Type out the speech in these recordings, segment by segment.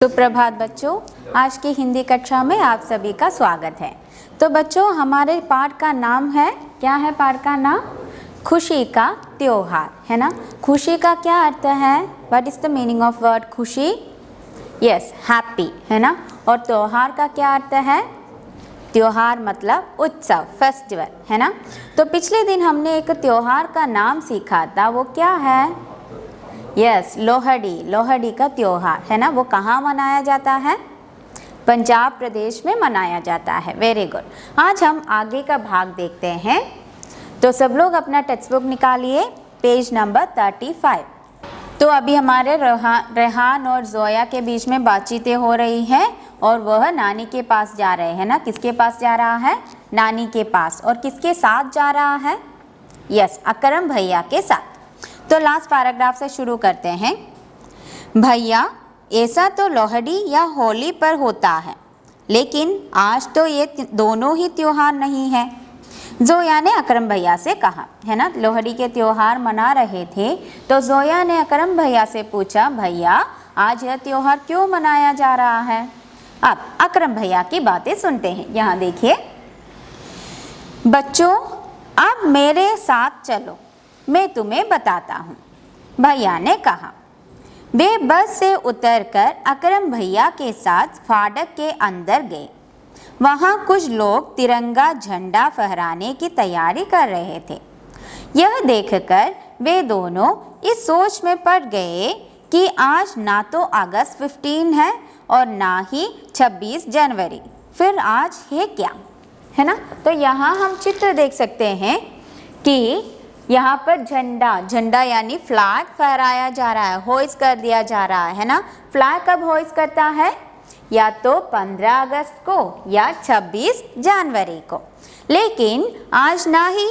सुप्रभात बच्चों, आज की हिंदी कक्षा में आप सभी का स्वागत है। तो बच्चों, हमारे पाठ का नाम है, क्या है पाठ का नाम? खुशी का त्योहार, है ना। खुशी का क्या अर्थ है? What is the meaning of word खुशी? यस, हैप्पी, है ना। और त्योहार का क्या अर्थ है? त्योहार मतलब उत्सव, फेस्टिवल, है ना। तो पिछले दिन हमने एक त्योहार का नाम सीखा था, वो क्या है? यस, लोहड़ी। लोहड़ी का त्योहार, है ना। वो कहाँ मनाया जाता है? पंजाब प्रदेश में मनाया जाता है। Very good. आज हम आगे का भाग देखते हैं। तो सब लोग अपना टेक्स्ट बुक निकालिए, पेज नंबर 35। तो अभी हमारे रेहान और जोया के बीच में बातचीतें हो रही हैं और वह नानी के पास जा रहे हैं ना। किसके पास जा रहा है? नानी के पास। और किसके साथ जा रहा है? यस, अकरम भैया के साथ। तो लास्ट पैराग्राफ से शुरू करते हैं। भैया, ऐसा तो लोहड़ी या होली पर होता है, लेकिन आज तो ये दोनों ही त्योहार नहीं है। जोया ने अकरम भैया से कहा, है ना। लोहड़ी के त्योहार मना रहे थे तो जोया ने अकरम भैया से पूछा, भैया आज यह त्योहार क्यों मनाया जा रहा है? अब अकरम भैया की बातें सुनते हैं। यहाँ देखिए, बच्चों अब मेरे साथ चलो, मैं तुम्हें बताता हूँ, भैया ने कहा। वे बस से उतरकर अकरम भैया के साथ फाटक के अंदर गए। वहाँ कुछ लोग तिरंगा झंडा फहराने की तैयारी कर रहे थे। यह देखकर वे दोनों इस सोच में पड़ गए कि आज ना तो अगस्त 15 है और ना ही 26 जनवरी, फिर आज है क्या, है ना। तो यहाँ हम चित्र देख सकते हैं कि यहाँ पर झंडा यानी फ्लैग फहराया जा रहा है, होइस्ट कर दिया जा रहा है ना। फ्लैग कब होइस्ट करता है? या तो 15 अगस्त को या 26 जनवरी को। लेकिन आज ना ही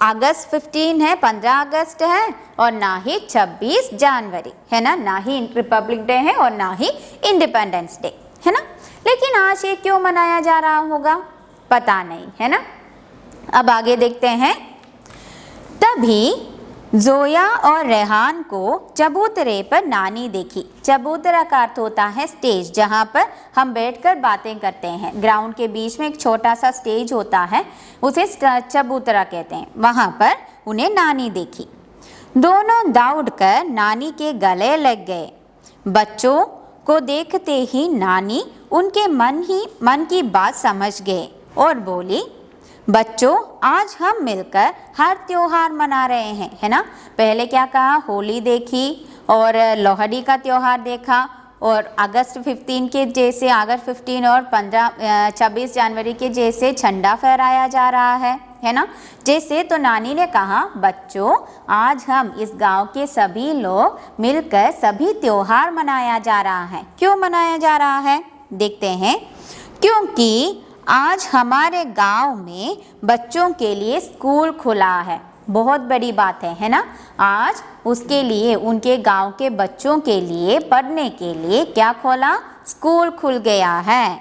अगस्त 15 है, 15 अगस्त है, और ना ही 26 जनवरी, है ना। ना ही रिपब्लिक डे है और ना ही इंडिपेंडेंस डे, है ना। लेकिन आज ये क्यों मनाया जा रहा होगा? पता नहीं, है ना। अब आगे देखते हैं। तभी जोया और रेहान को चबूतरे पर नानी दिखी। चबूतरा का अर्थ होता है स्टेज, जहाँ पर हम बैठकर बातें करते हैं। ग्राउंड के बीच में एक छोटा सा स्टेज होता है, उसे चबूतरा कहते हैं। वहाँ पर उन्हें नानी देखी। दोनों दौड़कर नानी के गले लग गए। बच्चों को देखते ही नानी उनके मन की बात समझ गए और बोली, बच्चों आज हम मिलकर हर त्योहार मना रहे हैं, है ना। पहले क्या कहा? होली देखी और लोहड़ी का त्योहार देखा, और अगस्त 15 के जैसे अगस्त 15 और 26 जनवरी के जैसे झंडा फहराया जा रहा है ना। जैसे तो नानी ने कहा, बच्चों आज हम इस गांव के सभी लोग मिलकर सभी त्योहार मनाया जा रहा है। क्यों मनाया जा रहा है? देखते हैं। क्योंकि आज हमारे गांव में बच्चों के लिए स्कूल खुला है। बहुत बड़ी बात है ना। आज उसके लिए, उनके गांव के बच्चों के लिए पढ़ने के लिए क्या खोला? स्कूल खुल गया है।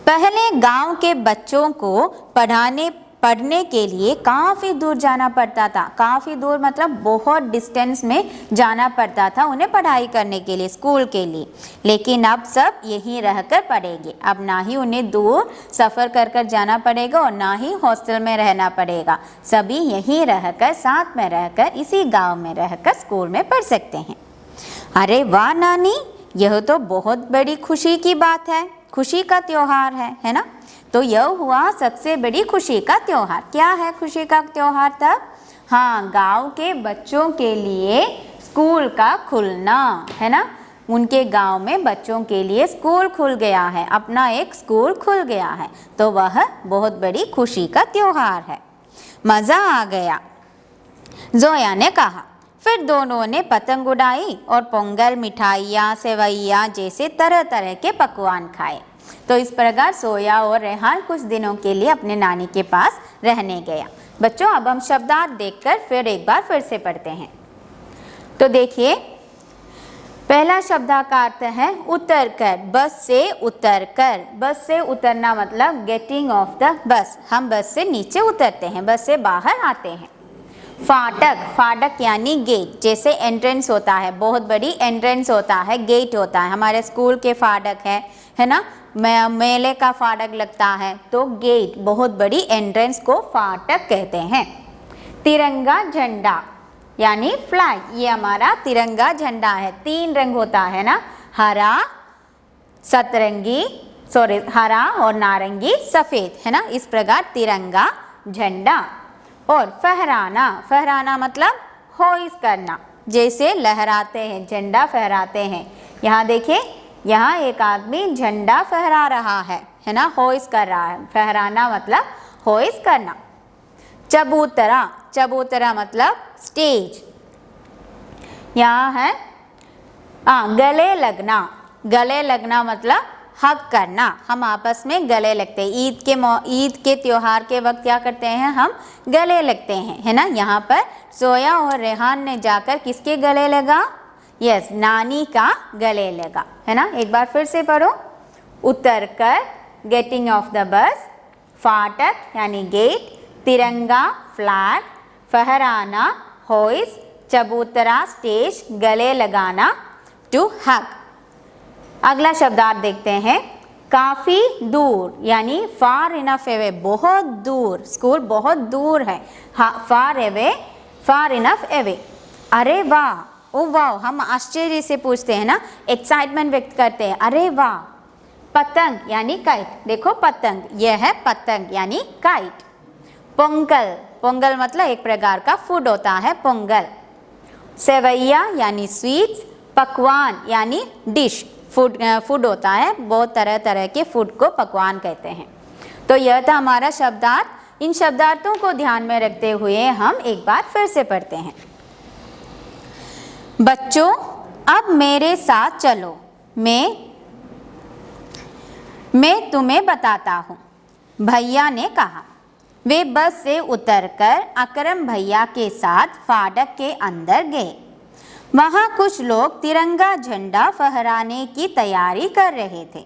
पहले गांव के बच्चों को पढ़ने के लिए काफ़ी दूर जाना पड़ता था। काफ़ी दूर मतलब बहुत डिस्टेंस में जाना पड़ता था उन्हें पढ़ाई करने के लिए, स्कूल के लिए। लेकिन अब सब यहीं रहकर पढ़ेंगे। अब ना ही उन्हें दूर सफ़र कर जाना पड़ेगा और ना ही हॉस्टल में रहना पड़ेगा। सभी यहीं रहकर, साथ में रहकर, इसी गांव में रहकर स्कूल में पढ़ सकते हैं। अरे वाह नानी, यह तो बहुत बड़ी खुशी की बात है। खुशी का त्योहार है ना। तो यह हुआ सबसे बड़ी खुशी का त्योहार। क्या है खुशी का त्योहार तब? हाँ, गांव के बच्चों के लिए स्कूल का खुलना, है ना। उनके गांव में बच्चों के लिए स्कूल खुल गया है, अपना एक स्कूल खुल गया है। तो वह बहुत बड़ी खुशी का त्योहार है। मज़ा आ गया, जोया ने कहा। फिर दोनों ने पतंग उड़ाई और पोंगल, मिठाइयाँ, सेवैयाँ जैसे तरह तरह के पकवान खाए। तो इस प्रकार सोया और रेहान कुछ दिनों के लिए अपने नानी के पास रहने गया। बच्चों अब हम शब्दार्थ देखकर फिर से पढ़ते हैं। तो देखिए, पहला शब्द का अर्थ है उतरकर, बस से उतरकर। बस से उतरना मतलब गेटिंग ऑफ द बस। हम बस से नीचे उतरते हैं, बस से बाहर आते हैं। फाटक, फाटक यानी गेट, जैसे एंट्रेंस होता है, बहुत बड़ी एंट्रेंस होता है, गेट होता है, हमारे स्कूल के फाटक है ना, मेले का फाटक लगता है, तो गेट, बहुत बड़ी एंट्रेंस को फाटक कहते हैं। तिरंगा झंडा यानी फ्लैग, ये हमारा तिरंगा झंडा है, 3 रंग होता है ना, हरा, हरा और नारंगी, सफ़ेद, है ना, इस प्रकार तिरंगा झंडा। और फहराना, फहराना मतलब होइस्ट करना, जैसे लहराते हैं, झंडा फहराते हैं। यहाँ देखिए, यहाँ एक आदमी झंडा फहरा रहा है ना, होइस्ट कर रहा है, फहराना मतलब होइस्ट करना। चबूतरा, चबूतरा मतलब स्टेज। यहाँ है गले लगना, गले लगना मतलब हग करना, हम आपस में गले लगते हैं, ईद के त्योहार के वक्त क्या करते हैं, हम गले लगते हैं, है ना। यहाँ पर जोया और रेहान ने जाकर किसके गले लगा, यस, नानी का गले लगा, है ना। एक बार फिर से पढ़ो, उतरकर, गेटिंग ऑफ द बस, फाटक यानी गेट, तिरंगा फ्लैग, फहराना होइस्ट, चबूतरा स्टेज, गले लगाना टू हग। अगला शब्दार्थ देखते हैं, काफ़ी दूर यानी फार इनफ अवे, बहुत दूर, स्कूल बहुत दूर है, फार अवे, फार इनफ अवे। अरे वाह, ओ वाह, हम आश्चर्य से पूछते हैं ना, एक्साइटमेंट व्यक्त करते हैं, अरे वाह। पतंग यानी काइट, देखो पतंग, यह है पतंग यानी काइट। पोंगल, पोंगल मतलब एक प्रकार का फूड होता है, पोंगल। सेवैया यानी स्वीट्स, पकवान यानी डिश, फूड होता है, बहुत तरह तरह के फूड को पकवान कहते हैं। तो यह था हमारा शब्दार्थ। इन शब्दार्थों को ध्यान में रखते हुए हम एक बार फिर से पढ़ते हैं। बच्चों, अब मेरे साथ चलो, मैं तुम्हें बताता हूँ, भैया ने कहा। वे बस से उतरकर अकरम भैया के साथ फाटक के अंदर गए। वहाँ कुछ लोग तिरंगा झंडा फहराने की तैयारी कर रहे थे।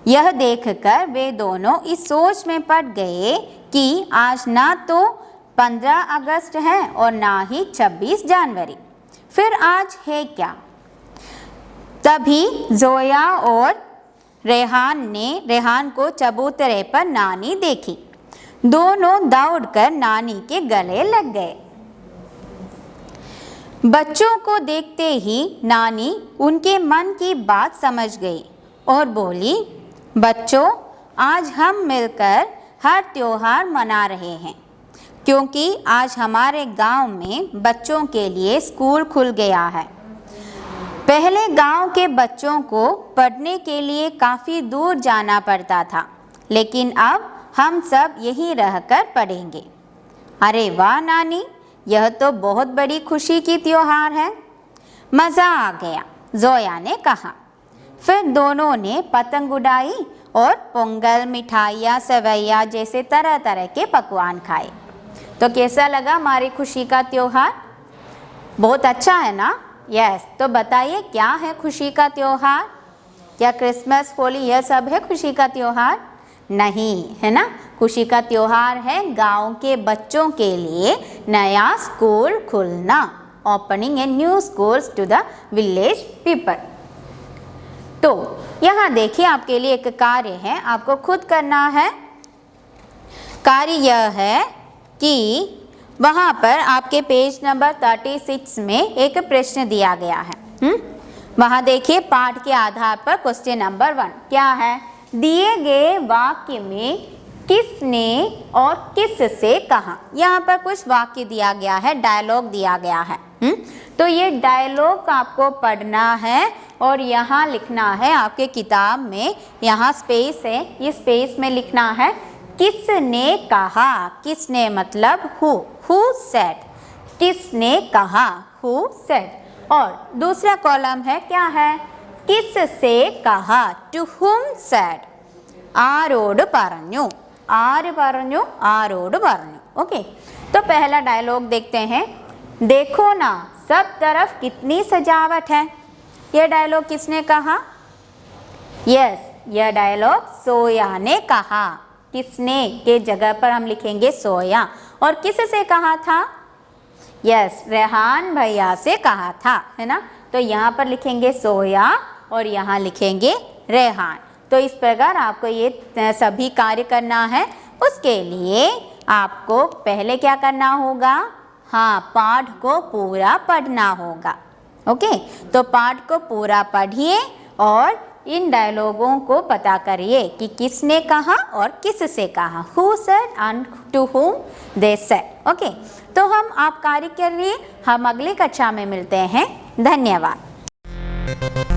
यह देखकर वे दोनों इस सोच में पड़ गए कि आज ना तो 15 अगस्त है और ना ही 26 जनवरी, फिर आज है क्या। तभी जोया और रेहान को चबूतरे पर नानी देखी। दोनों दौड़कर नानी के गले लग गए। बच्चों को देखते ही नानी उनके मन की बात समझ गई और बोली, बच्चों, आज हम मिलकर हर त्योहार मना रहे हैं, क्योंकि आज हमारे गांव में बच्चों के लिए स्कूल खुल गया है। पहले गांव के बच्चों को पढ़ने के लिए काफ़ी दूर जाना पड़ता था, लेकिन अब हम सब यहीं रहकर पढ़ेंगे। अरे वाह नानी, यह तो बहुत बड़ी खुशी की त्योहार है। मज़ा आ गया, जोया ने कहा। फिर दोनों ने पतंग उड़ाई और पोंगल, मिठाइयाँ, सेवैया जैसे तरह तरह के पकवान खाए। तो कैसा लगा हमारी खुशी का त्योहार? बहुत अच्छा है ना? यस। तो बताइए, क्या है खुशी का त्योहार? क्या क्रिसमस, होली यह सब है खुशी का त्योहार? नहीं, है ना। खुशी का त्योहार है गांव के बच्चों के लिए नया स्कूल खुलना, opening a new schools to the village people. तो यहाँ देखिए, आपके लिए एक कार्य है, आपको खुद करना है। कार्य यह है कि वहाँ पर आपके पेज नंबर 36 में एक प्रश्न दिया गया है। वहाँ देखिए, पाठ के आधार पर क्वेश्चन नंबर 1 क्या है? दिए गए वाक्य में किसने और किससे कहा। यहाँ पर कुछ वाक्य दिया गया है, डायलॉग दिया गया है। तो ये डायलॉग आपको पढ़ना है और यहाँ लिखना है आपके किताब में। यहाँ स्पेस है, ये स्पेस में लिखना है किसने कहा। किसने मतलब हु सेड, किसने कहा, हु सेड। और दूसरा कॉलम है, क्या है? किससे कहा, टू हुम सेड। ആരോട് പറഞ്ഞു, ആര് പറഞ്ഞു, ആരോട് പറഞ്ഞു। ओके, तो पहला डायलॉग देखते हैं। देखो ना, सब तरफ कितनी सजावट है। यह डायलॉग किसने कहा? यस, यह डायलॉग सोया ने कहा। किसने के जगह पर हम लिखेंगे सोया। और किससे कहा था? यस, रेहान भैया से कहा था, है ना। तो यहाँ पर लिखेंगे सोया और यहाँ लिखेंगे रेहान। तो इस प्रकार आपको ये सभी कार्य करना है। उसके लिए आपको पहले क्या करना होगा, हाँ, पाठ को पूरा पढ़ना होगा। ओके, तो पाठ को पूरा पढ़िए और इन डायलॉगों को पता करिए कि किसने कहा और किससे कहा, who said and to whom they said। Okay, तो हम आप कार्य करिए, हम अगली कक्षा में मिलते हैं। धन्यवाद।